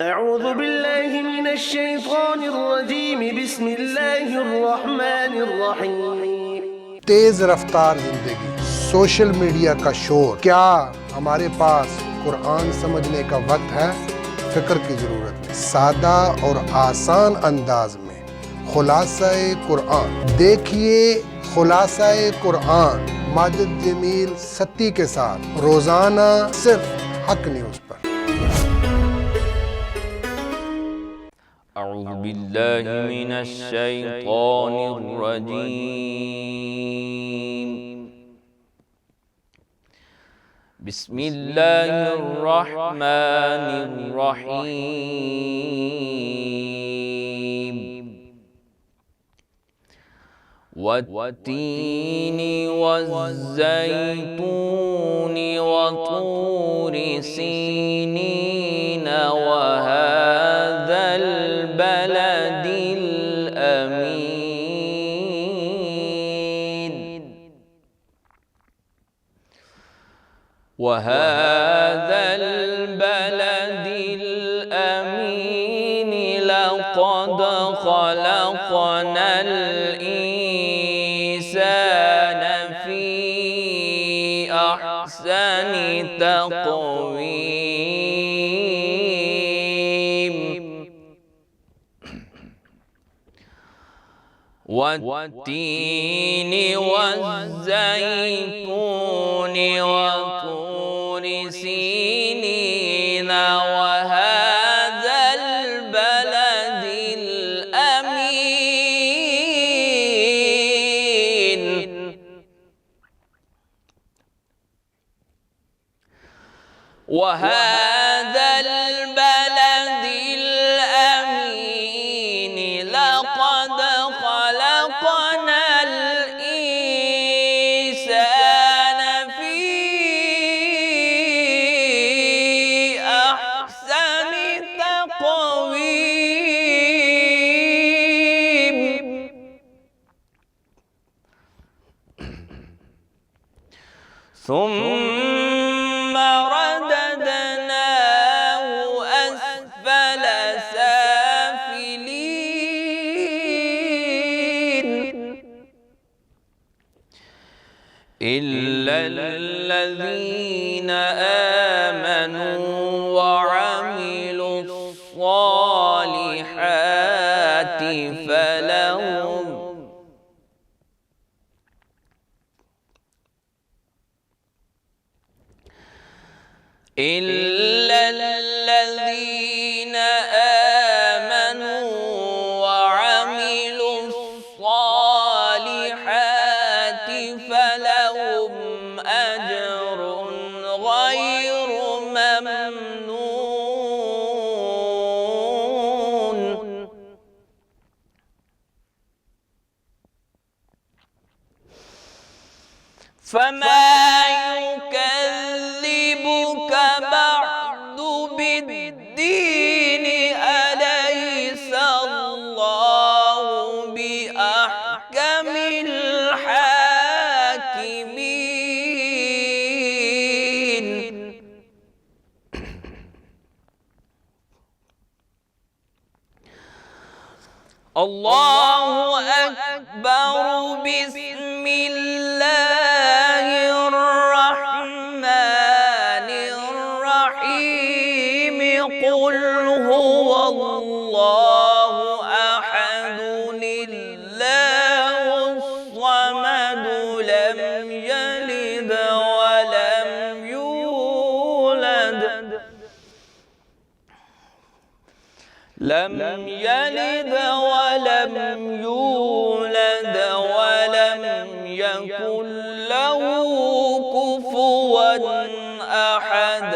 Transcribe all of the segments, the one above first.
أعوذ بالله من الشيطان الرجيم بسم الله الرحمن الرحيم. تیز رفتار زندگی، سوشل میڈیا کا شور، کیا ہمارے پاس قرآن سمجھنے کا وقت ہے؟ فکر کی ضرورت ہے۔ سادہ اور آسان انداز میں خلاصہ قرآن دیکھیے، خلاصہ قرآن ماجد جمیل ستی کے ساتھ روزانہ صرف حق نیوز پر۔ اعوذ باللہ من الشیطان الرجیم، بسم اللہ الرحمن الرحیم۔ والتین والزیتون وطور سینین وهذا البلد الأمین وهذا البلد الأمین لقد خلقنا الإنسان في أحسن تقويم والتين والزيتون وطور سينين وهذا البلد الأمين وهذا البلد الأمين لقد خلقنا الإنسان في أحسن تقويم ثم رددناه أسفل سافلين إلا الذين آمنوا وعملوا الصالحات فلهم إلا الذين آمنوا وعملوا الصالحات فلهم أجر غير ممنون فما يكذبك بعد بالدين أليس الله بأحكم الحاكمين الله أكبر بسم الله الرحمن الرحيم قل هو الله أحد الله الصمد لم يلد ولم يولد ولم يكن له كفوا أحد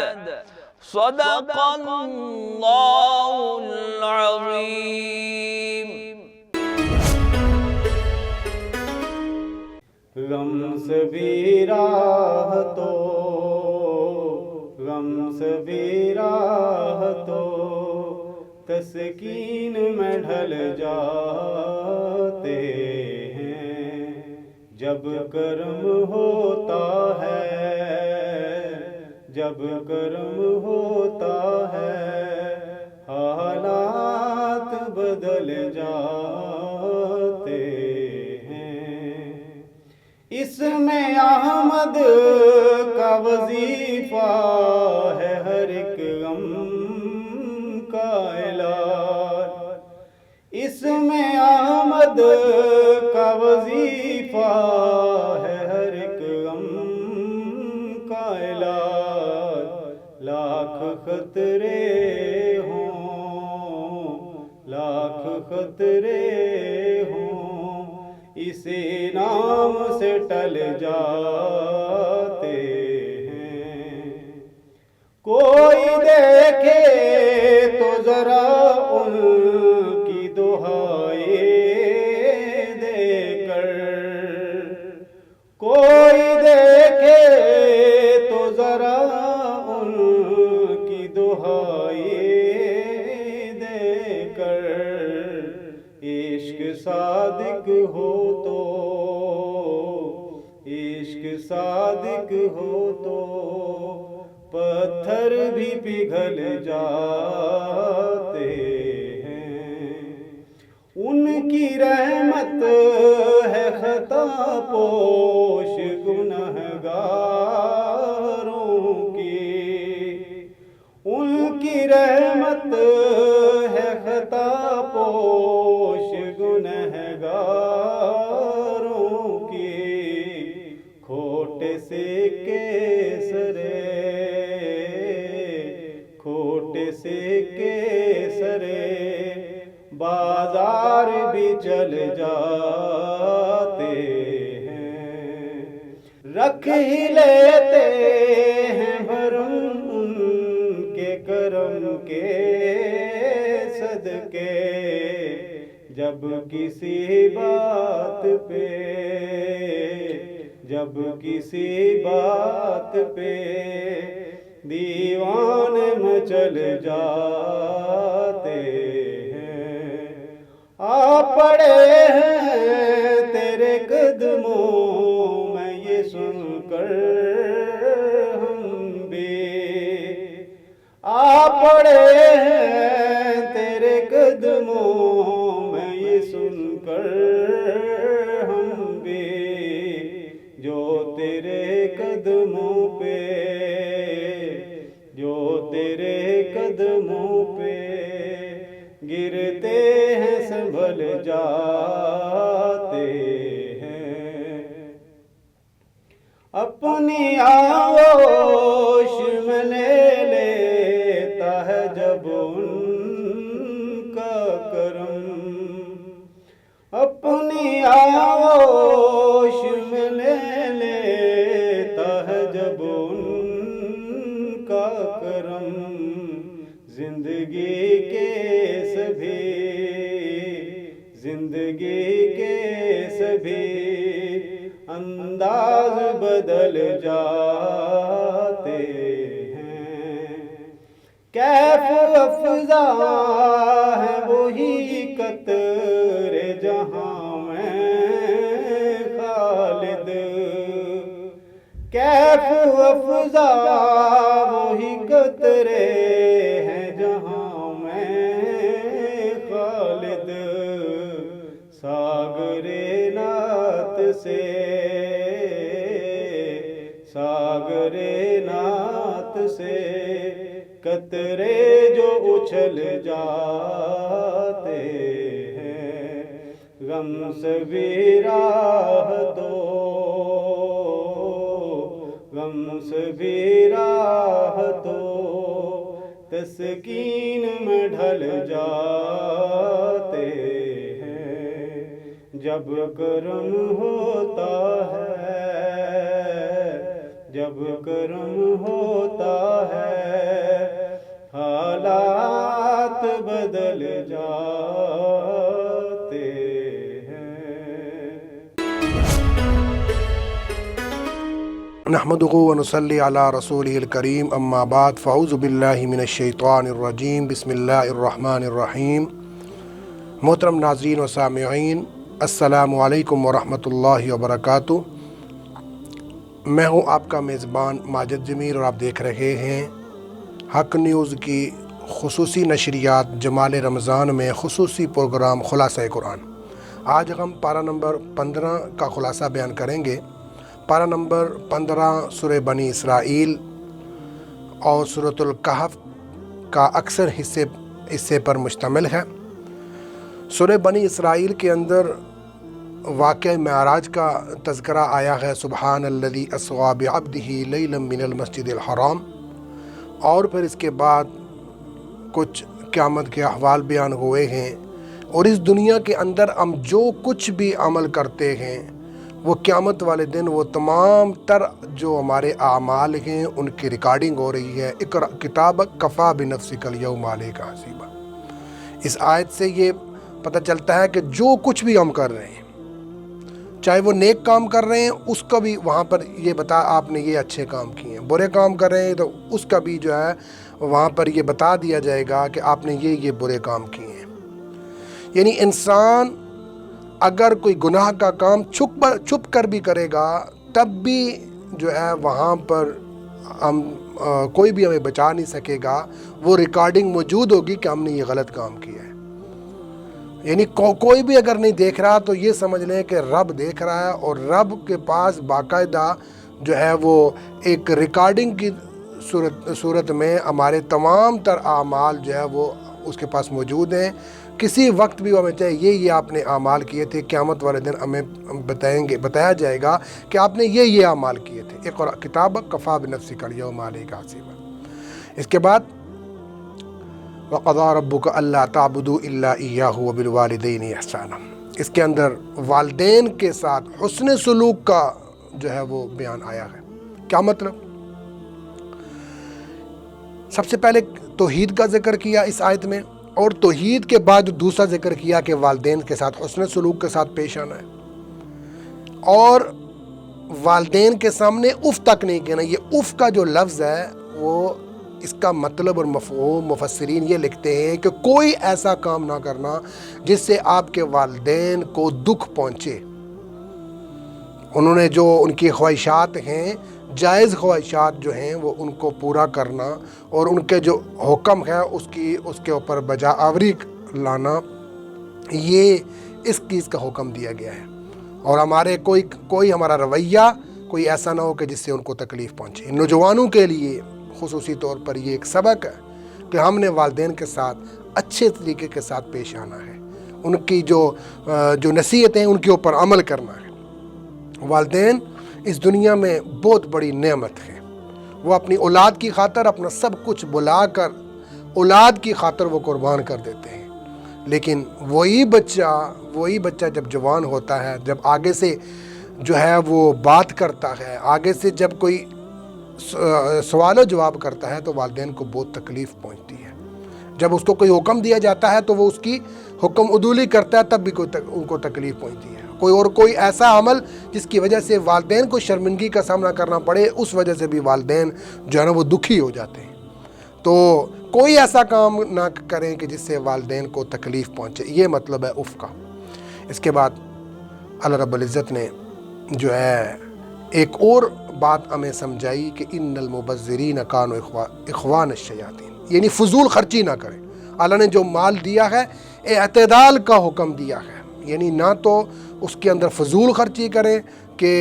صدق الله العظيم۔ غم سبھی راہ تو غم سبھی راہ تو تسکین میں ڈھل جاتے ہیں جب کرم ہوتا ہے جب کرم ہوتا ہے بدل جاتے ہیں۔ اس میں احمد کا وظیفہ ہے ہر ایک غم کا علاج، اس میں احمد کا وظیفہ ہے ہر ایک غم کا علاج۔ لاکھ خطرے ہوں، لاکھ خطرے ہوں، اسی نام سے ٹل جاتے ہیں۔ کوئی دیکھے تو ذرا ان کی دہائیں دے کر، کوئی دیکھے تو ذرا ان کی دہائیں دے کر، عشق صادق ہو تو، عشق صادق ہو تو پتھر بھی پگھل جاتے ہیں۔ ان کی رحمت ہے خطا پوش گنہگاروں کی، ان کی رحمت ہے خطا پوش گنہگاروں کی۔ کھوٹے سے کیسرے، کھوٹے سے کیسرے بازار بھی چل جاتے ہیں۔ رکھ ہی لیتے ہیں بھرم ان کے کرم کے صدقے، جب کسی بات پہ، جب کسی بات پہ دیوان مچل جاتے ہیں۔ آ پڑے ہیں تیرے قدموں میں یہ سن کر ہم بھی، آ پڑے ہیں تیرے قدموں میں یہ سن کر ہم بھی، جو تیرے قدموں پہ، جو تیرے قدموں پہ گرتے ہیں سنبھل جاتے ہیں۔ اپنی آغوش میں لے لیتا ہے جب ان کا کرم، اپنی آغوش میں لے لیتا ہے جب ان کا کرم۔ زندگی کے سبھی، زندگی کے سبھی انداز بدل جاتے ہیں۔ کیف افزا ہے وہی قطرے جہاں میں خالد، کیف افزا وہی قطرے ہیں جہاں میں خالد۔ ساگرے نعت سے، ساگرے نعت سے قطرے جو اچھل جاتے ہیں۔ غم سے بھی راہ دو، غم سے بھی راہ دو، تسکین میں ڈھل جاتے ہیں۔ جب کرم ہوتا ہے، جب کرم ہوتا ہے، حالات بدل جاتے ہیں۔ نحمدہ ونصلی علی رسولہ الکریم، اما بعد، فاعوذ باللہ من الشیطان الرجیم، بسم اللہ الرحمن الرحیم۔ محترم ناظرین و سامعین، السلام علیکم ورحمۃ اللہ وبرکاتہ۔ میں ہوں آپ کا میزبان ماجد جمیل اور آپ دیکھ رہے ہیں حق نیوز کی خصوصی نشریات جمال رمضان میں خصوصی پروگرام خلاصہ قرآن۔ آج ہم پارہ نمبر 15 کا خلاصہ بیان کریں گے۔ پارہ نمبر 15 سورہ بنی اسرائیل اور سورۃ الکہف کا اکثر حصے پر مشتمل ہے۔ سورہ بنی اسرائیل کے اندر واقعہ معراج کا تذکرہ آیا ہے، سبحان الذی اسری بعبدہ لیلا من المسجد الحرام، اور پھر اس کے بعد کچھ قیامت کے احوال بیان ہوئے ہیں، اور اس دنیا کے اندر ہم جو کچھ بھی عمل کرتے ہیں وہ قیامت والے دن وہ تمام تر جو ہمارے اعمال ہیں ان کی ریکارڈنگ ہو رہی ہے۔ اقرأ کتابک کفی بنفسک الیوم علیک حسیبا۔ اس آیت سے یہ پتہ چلتا ہے کہ جو کچھ بھی ہم کر رہے ہیں، چاہے وہ نیک کام کر رہے ہیں اس کا بھی وہاں پر یہ آپ نے یہ اچھے کام کیے ہیں، برے کام کر رہے ہیں تو اس کا بھی جو ہے وہاں پر یہ بتا دیا جائے گا کہ آپ نے یہ برے کام کیے ہیں۔ یعنی انسان اگر کوئی گناہ کا کام چھپ کر بھی کرے گا تب بھی جو ہے وہاں پر کوئی بھی ہمیں بچا نہیں سکے گا، وہ ریکارڈنگ موجود ہوگی کہ ہم نے یہ غلط کام کیا ہے۔ یعنی کوئی بھی اگر نہیں دیکھ رہا تو یہ سمجھ لیں کہ رب دیکھ رہا ہے، اور رب کے پاس باقاعدہ جو ہے وہ ایک ریکارڈنگ کی صورت میں ہمارے تمام تر اعمال جو ہے وہ اس کے پاس موجود ہیں۔ کسی وقت بھی ہمیں چاہیے یہ آپ نے اعمال کیے تھے، قیامت والے دن ہمیں بتایا جائے گا کہ آپ نے یہ اعمال کیے تھے۔ اقرأ کتابک کفی بنفسک الیوم علیک حسیبا۔ اس کے بعد وَقَضَىٰ رَبُّكَ أَلَّا تَعْبُدُوا إِلَّا إِيَّاهُ وَبِالْوَالِدَيْنِ إِحْسَانًا۔ اس کے اندر والدین کے ساتھ حسن سلوک کا جو ہے وہ بیان آیا ہے۔ کیا مطلب؟ سب سے پہلے توحید کا ذکر کیا اس آیت میں، اور توحید کے بعد دوسرا ذکر کیا کہ والدین کے ساتھ حسن سلوک کے ساتھ پیش آنا ہے، اور والدین کے سامنے اف تک نہیں کہنا۔ یہ اف کا جو لفظ ہے وہ اس کا مطلب اور مفہوم مفسرین یہ لکھتے ہیں کہ کوئی ایسا کام نہ کرنا جس سے آپ کے والدین کو دکھ پہنچے۔ انہوں نے جو ان کی خواہشات ہیں، جائز خواہشات جو ہیں، وہ ان کو پورا کرنا، اور ان کے جو حکم ہے اس کے اوپر بجا آوری لانا، یہ اس چیز کا حکم دیا گیا ہے۔ اور ہمارے کوئی ہمارا رویہ کوئی ایسا نہ ہو کہ جس سے ان کو تکلیف پہنچے۔ نوجوانوں کے لیے خصوصی طور پر یہ ایک سبق ہے کہ ہم نے والدین کے ساتھ اچھے طریقے کے ساتھ پیش آنا ہے، ان کی جو نصیحتیں ان کے اوپر عمل کرنا ہے۔ والدین اس دنیا میں بہت بڑی نعمت ہے، وہ اپنی اولاد کی خاطر اپنا سب کچھ بلا کر اولاد کی خاطر وہ قربان کر دیتے ہیں، لیکن وہی بچہ جب جوان ہوتا ہے، جب آگے سے جو ہے وہ بات کرتا ہے، آگے سے جب کوئی سوال و جواب کرتا ہے تو والدین کو بہت تکلیف پہنچتی ہے۔ جب اس کو کوئی حکم دیا جاتا ہے تو وہ اس کی حکم عدولی کرتا ہے، تب بھی ان کو تکلیف پہنچتی ہے۔ کوئی ایسا عمل جس کی وجہ سے والدین کو شرمندگی کا سامنا کرنا پڑے، اس وجہ سے بھی والدین جو ہے نا وہ دکھی ہو جاتے ہیں۔ تو کوئی ایسا کام نہ کریں کہ جس سے والدین کو تکلیف پہنچے، یہ مطلب ہے اف کا۔ اس کے بعد اللہ رب العزت نے جو ہے ایک اور بات ہمیں سمجھائی کہ ان المبذرین کانوا اخوان الشیاطین، یعنی فضول خرچی نہ کریں۔ اللہ نے جو مال دیا ہے اعتدال کا حکم دیا ہے، یعنی نہ تو اس کے اندر فضول خرچی کریں کہ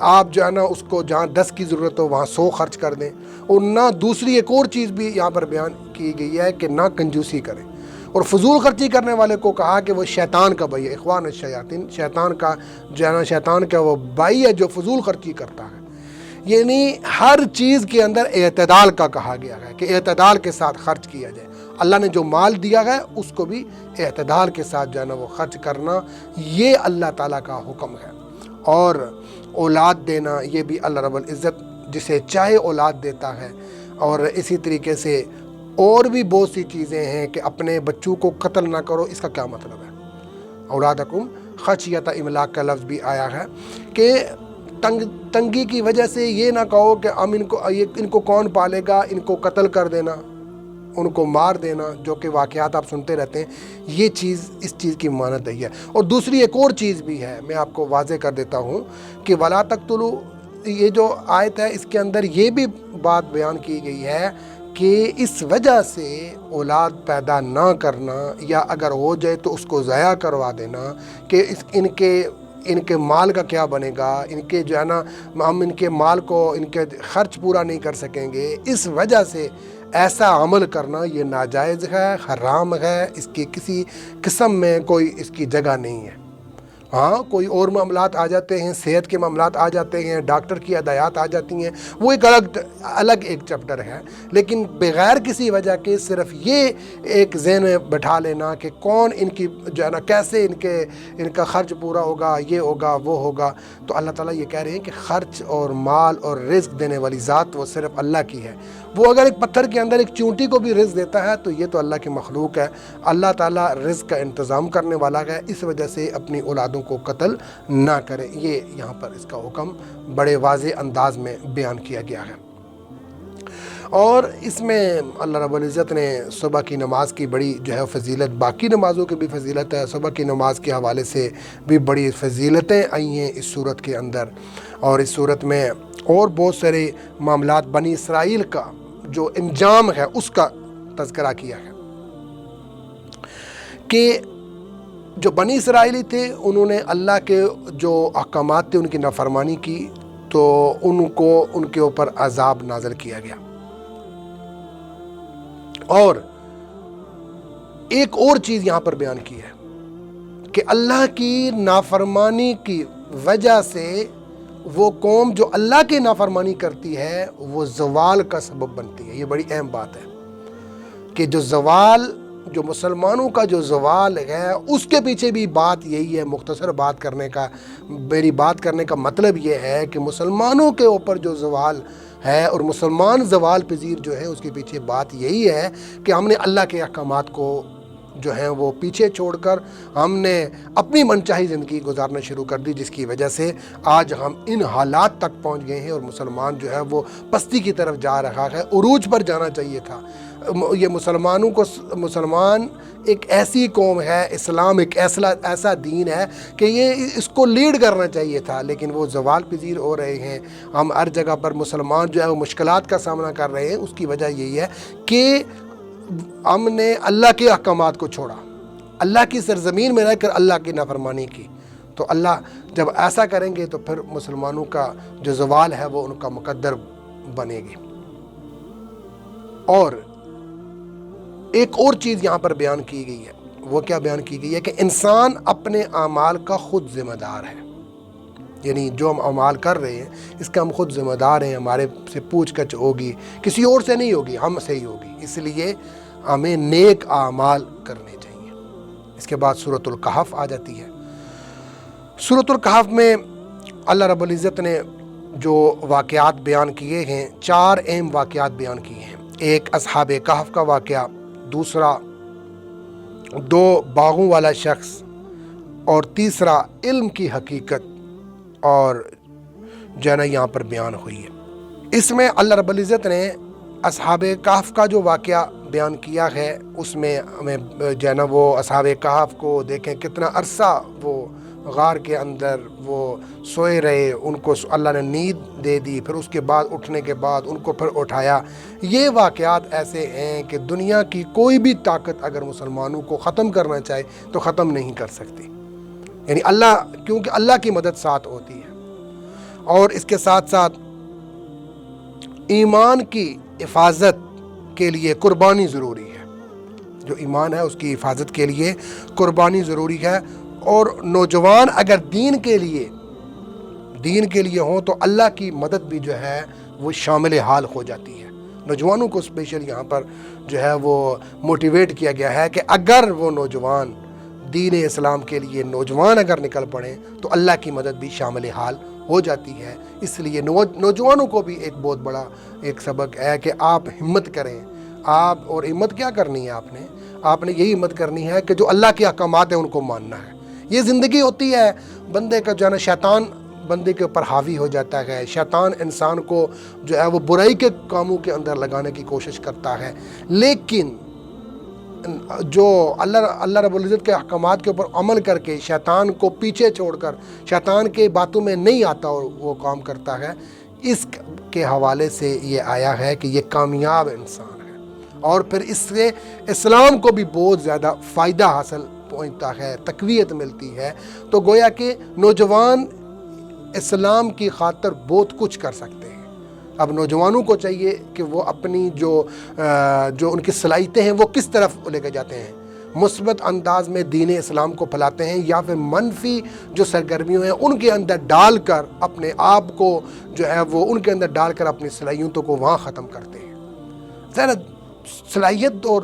آپ جو ہے نا اس کو جہاں 10 کی ضرورت ہو وہاں 100 خرچ کر دیں، اور نہ دوسری ایک اور چیز بھی یہاں پر بیان کی گئی ہے کہ نہ کنجوسی کریں۔ اور فضول خرچی کرنے والے کو کہا کہ وہ شیطان کا بھائی ہے، اخوان الشیاطین، شیطان کا جو ہے نا شیطان کا وہ بھائی ہے جو فضول خرچی کرتا ہے۔ یعنی ہر چیز کے اندر اعتدال کا کہا گیا ہے کہ اعتدال کے ساتھ خرچ کیا جائے۔ اللہ نے جو مال دیا ہے اس کو بھی اعتدال کے ساتھ جو ہے نا وہ خرچ کرنا، یہ اللہ تعالیٰ کا حکم ہے۔ اور اولاد دینا، یہ بھی اللہ رب العزت جسے چاہے اولاد دیتا ہے، اور اسی طریقے سے اور بھی بہت سی چیزیں ہیں کہ اپنے بچوں کو قتل نہ کرو۔ اس کا کیا مطلب ہے؟ اولادکم خشیۃ املاق کا لفظ بھی آیا ہے کہ تنگی کی وجہ سے یہ نہ کہو کہ ہم ان کو کون پالے گا، ان کو قتل کر دینا، ان کو مار دینا، جو کہ واقعات آپ سنتے رہتے ہیں۔ یہ چیز اس چیز کی مانت ہے۔ اور دوسری ایک اور چیز بھی ہے، میں آپ کو واضح کر دیتا ہوں کہ ولا تقتلوا، یہ جو آیت ہے اس کے اندر یہ بھی بات بیان کی گئی ہے کہ اس وجہ سے اولاد پیدا نہ کرنا یا اگر ہو جائے تو اس کو ضائع کروا دینا کہ ان کے مال کا کیا بنے گا، ان کے جو ہے نا ہم ان کے مال کو ان کے خرچ پورا نہیں کر سکیں گے، اس وجہ سے ایسا عمل کرنا یہ ناجائز ہے، حرام ہے، اس کی کسی قسم میں کوئی اس کی جگہ نہیں ہے۔ ہاں کوئی اور معاملات آ جاتے ہیں، صحت کے معاملات آ جاتے ہیں، ڈاکٹر کی ہدایات آ جاتی ہیں، وہ ایک الگ ایک چیپٹر ہے، لیکن بغیر کسی وجہ کے صرف یہ ایک ذہن میں بٹھا لینا کہ کون ان کی جو ہے نا کیسے ان کا خرچ پورا ہوگا، یہ ہوگا وہ ہوگا، تو اللہ تعالیٰ یہ کہہ رہے ہیں کہ خرچ اور مال اور رزق دینے والی ذات وہ صرف اللہ کی ہے۔ وہ اگر ایک پتھر کے اندر ایک چونٹی کو بھی رزق دیتا ہے تو یہ تو اللہ کی مخلوق ہے، اللہ تعالیٰ رزق کا انتظام کرنے والا ہے، اس وجہ سے اپنی اولادوں کو قتل نہ کرے۔ یہ یہاں پر اس کا حکم بڑے واضح انداز میں بیان کیا گیا ہے۔ اور اس میں اللہ رب العزت نے صبح کی نماز کی بڑی جو ہے فضیلت، باقی نمازوں کی بھی فضیلت ہے، صبح کی نماز کے حوالے سے بھی بڑی فضیلتیں آئی ہیں اس صورت کے اندر، اور اس صورت میں اور بہت سارے معاملات بنی اسرائیل کا جو انجام ہے اس کا تذکرہ کیا ہے کہ جو بنی اسرائیلی تھے انہوں نے اللہ کے جو احکامات تھے ان کی نافرمانی کی تو ان کے اوپر عذاب نازل کیا گیا۔ اور ایک اور چیز یہاں پر بیان کی ہے کہ اللہ کی نافرمانی کی وجہ سے وہ قوم جو اللہ کی نافرمانی کرتی ہے وہ زوال کا سبب بنتی ہے۔ یہ بڑی اہم بات ہے کہ جو مسلمانوں کا جو زوال ہے اس کے پیچھے بھی بات یہی ہے۔ مختصر میری بات کرنے کا مطلب یہ ہے کہ مسلمانوں کے اوپر جو زوال ہے اور مسلمان زوال پذیر جو ہے اس کے پیچھے بات یہی ہے کہ ہم نے اللہ کے احکامات کو جو ہیں وہ پیچھے چھوڑ کر ہم نے اپنی منچاہی زندگی گزارنا شروع کر دی، جس کی وجہ سے آج ہم ان حالات تک پہنچ گئے ہیں اور مسلمان جو ہے وہ پستی کی طرف جا رہا ہے۔ عروج پر جانا چاہیے تھا۔ یہ مسلمان ایک ایسی قوم ہے، اسلام ایک ایسا دین ہے کہ یہ اس کو لیڈ کرنا چاہیے تھا، لیکن وہ زوال پذیر ہو رہے ہیں۔ ہم ہر جگہ پر مسلمان جو ہے وہ مشکلات کا سامنا کر رہے ہیں۔ اس کی وجہ یہی ہے کہ ہم نے اللہ کے احکامات کو چھوڑا، اللہ کی سرزمین میں رہ کر اللہ کی نافرمانی کی، تو اللہ جب ایسا کریں گے تو پھر مسلمانوں کا جو زوال ہے وہ ان کا مقدر بنے گی۔ اور ایک اور چیز یہاں پر بیان کی گئی ہے، وہ کیا بیان کی گئی ہے کہ انسان اپنے اعمال کا خود ذمہ دار ہے، یعنی جو ہم اعمال کر رہے ہیں اس کا ہم خود ذمہ دار ہیں، ہمارے سے پوچھ گچھ ہوگی، کسی اور سے نہیں ہوگی، ہم سے ہی ہوگی، اس لیے ہمیں نیک اعمال کرنے چاہیے۔ اس کے بعد سورۃ الکہف آ جاتی ہے۔ سورۃ الکہف میں اللہ رب العزت نے جو واقعات بیان کیے ہیں، 4 اہم واقعات بیان کیے ہیں۔ ایک اصحاب کہف کا واقعہ، دوسرا 2 باغوں والا شخص، اور تیسرا علم کی حقیقت اور جو ہے نا یہاں پر بیان ہوئی ہے۔ اس میں اللہ رب العزت نے اصحاب کہف کا جو واقعہ بیان کیا ہے، اس میں ہمیں جو ہے نا وہ اصحاب کہف کو دیکھیں کتنا عرصہ وہ غار کے اندر وہ سوئے رہے، ان کو اللہ نے نیند دے دی، پھر اس کے بعد اٹھنے کے بعد ان کو پھر اٹھایا۔ یہ واقعات ایسے ہیں کہ دنیا کی کوئی بھی طاقت اگر مسلمانوں کو ختم کرنا چاہے تو ختم نہیں کر سکتی، یعنی کیونکہ اللہ کی مدد ساتھ ہوتی ہے۔ اور اس کے ساتھ ساتھ ایمان کی حفاظت کے لیے قربانی ضروری ہے، جو ایمان ہے اس کی حفاظت کے لیے قربانی ضروری ہے۔ اور نوجوان اگر دین کے لیے ہوں تو اللہ کی مدد بھی جو ہے وہ شامل حال ہو جاتی ہے۔ نوجوانوں کو اسپیشل یہاں پر جو ہے وہ موٹیویٹ کیا گیا ہے کہ اگر وہ نوجوان دین اسلام کے لیے نوجوان اگر نکل پڑیں تو اللہ کی مدد بھی شامل حال ہو جاتی ہے۔ اس لیے نوجوانوں کو بھی ایک بہت بڑا ایک سبق ہے کہ آپ ہمت کریں۔ اور ہمت کیا کرنی ہے آپ نے یہی ہمت کرنی ہے کہ جو اللہ کے احکامات ہیں ان کو ماننا ہے۔ یہ زندگی ہوتی ہے، بندے کا جو ہے نا شیطان بندے کے اوپر حاوی ہو جاتا ہے، شیطان انسان کو جو ہے وہ برائی کے کاموں کے اندر لگانے کی کوشش کرتا ہے، لیکن جو اللہ رب العزت کے احکامات کے اوپر عمل کر کے شیطان کو پیچھے چھوڑ کر شیطان کے باتوں میں نہیں آتا اور وہ کام کرتا ہے، اس کے حوالے سے یہ آیا ہے کہ یہ کامیاب انسان ہے۔ اور پھر اس سے اسلام کو بھی بہت زیادہ فائدہ حاصل پہنچتا ہے، تقویت ملتی ہے۔ تو گویا کہ نوجوان اسلام کی خاطر بہت کچھ کر سکتے ہیں۔ اب نوجوانوں کو چاہیے کہ وہ اپنی جو ان کی صلاحیتیں ہیں وہ کس طرف لے کے جاتے ہیں، مثبت انداز میں دین اسلام کو پھیلاتے ہیں یا پھر منفی جو سرگرمیوں ہیں ان کے اندر ڈال کر اپنے آپ کو جو ہے وہ ان کے اندر ڈال کر اپنی صلاحیتوں کو وہاں ختم کرتے ہیں۔ ذرا صلاحیت اور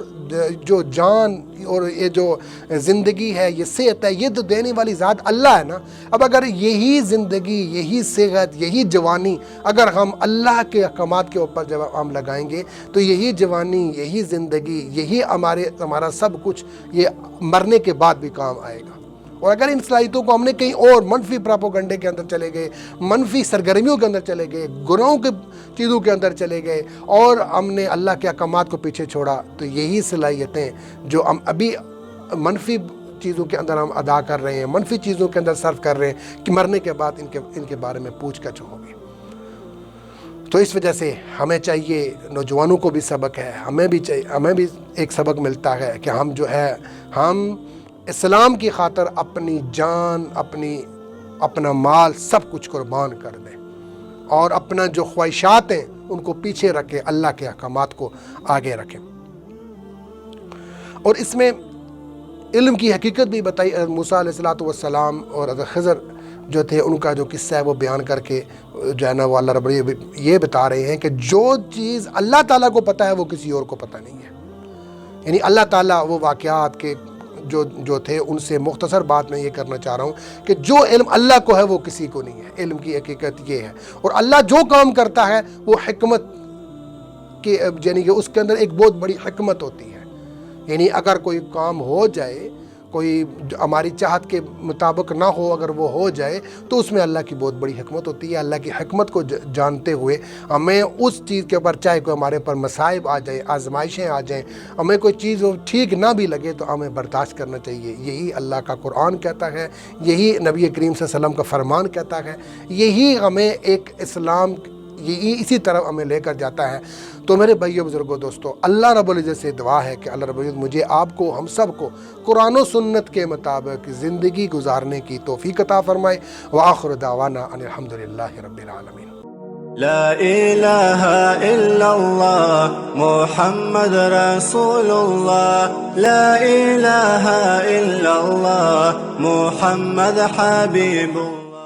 جو جان اور یہ جو زندگی ہے، یہ صحت ہے، یہ تو دینے والی ذات اللہ ہے نا۔ اب اگر یہی زندگی، یہی صحت، یہی جوانی اگر ہم اللہ کے احکامات کے اوپر جب ہم لگائیں گے تو یہی جوانی، یہی زندگی، یہی ہمارا سب کچھ یہ مرنے کے بعد بھی کام آئے گا۔ اور اگر ان صلاحیتوں کو ہم نے کہیں اور منفی پراپوگنڈے کے اندر چلے گئے، منفی سرگرمیوں کے اندر چلے گئے، گناہوں کے چیزوں کے اندر چلے گئے اور ہم نے اللہ کے احکامات کو پیچھے چھوڑا، تو یہی صلاحیتیں جو ہم ابھی منفی چیزوں کے اندر ہم ادا کر رہے ہیں، منفی چیزوں کے اندر صرف کر رہے ہیں، کہ مرنے کے بعد ان کے بارے میں پوچھ گچھ ہوگی۔ تو اس وجہ سے ہمیں چاہیے، نوجوانوں کو بھی سبق ہے، ہمیں بھی ایک سبق ملتا ہے کہ ہم جو ہے ہم اسلام کی خاطر اپنی جان، اپنا مال سب کچھ قربان کر دیں اور اپنا جو خواہشات ہیں ان کو پیچھے رکھیں، اللہ کے احکامات کو آگے رکھیں۔ اور اس میں علم کی حقیقت بھی بتائی۔ موسیٰ علیہ السلام اور حضرت خضر جو تھے ان کا جو قصہ ہے وہ بیان کر کے جو ہے نا وہ اللہ رب العزت یہ بتا رہے ہیں کہ جو چیز اللہ تعالیٰ کو پتہ ہے وہ کسی اور کو پتہ نہیں ہے۔ یعنی اللہ تعالیٰ وہ واقعات کے جو تھے ان سے مختصر بات میں یہ کرنا چاہ رہا ہوں کہ جو علم اللہ کو ہے وہ کسی کو نہیں ہے۔ علم کی حقیقت یہ ہے، اور اللہ جو کام کرتا ہے وہ حکمت کے یعنی کہ اس کے اندر ایک بہت بڑی حکمت ہوتی ہے۔ یعنی اگر کوئی کام ہو جائے، کوئی ہماری چاہت کے مطابق نہ ہو، اگر وہ ہو جائے تو اس میں اللہ کی بہت بڑی حکمت ہوتی ہے۔ اللہ کی حکمت کو جانتے ہوئے ہمیں اس چیز کے اوپر چاہے کوئی ہمارے پر مصائب آ جائے، آزمائشیں آ جائیں، ہمیں کوئی چیز ٹھیک نہ بھی لگے تو ہمیں برداشت کرنا چاہیے۔ یہی اللہ کا قرآن کہتا ہے، یہی نبی کریم صلی اللہ علیہ وسلم کا فرمان کہتا ہے، یہی ہمیں ایک اسلام یہی اسی طرف ہمیں لے کر جاتا ہے۔ تو میرے بھائیو بزرگوں دوستو، اللہ رب العزت سے دعا ہے کہ اللہ رب العزت مجھے، آپ کو، ہم سب کو قرآن و سنت کے مطابق زندگی گزارنے کی توفیق عطا فرمائے۔ وآخر دعوانا ان الحمدللہ رب العالمین۔ لا الہ الا اللہ محمد رسول اللہ، لا الہ الا اللہ محمد حبیب اللہ۔